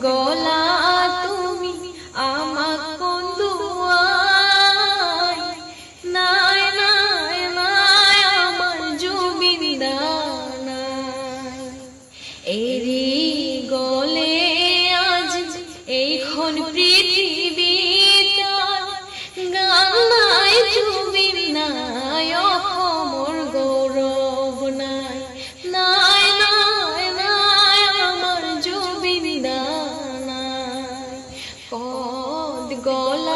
গলা তুমি আমাক কন্দুয়াই নাই নাই নাই আমার জুবিন্দা নাই এরি গলে আজ এইখন পৃথিবী গান নাই জুবিন নাই অসমৰ গৌৰৱ নাই নাই নাই নাই আমাৰ জুবিন্দা নাই কদ গলা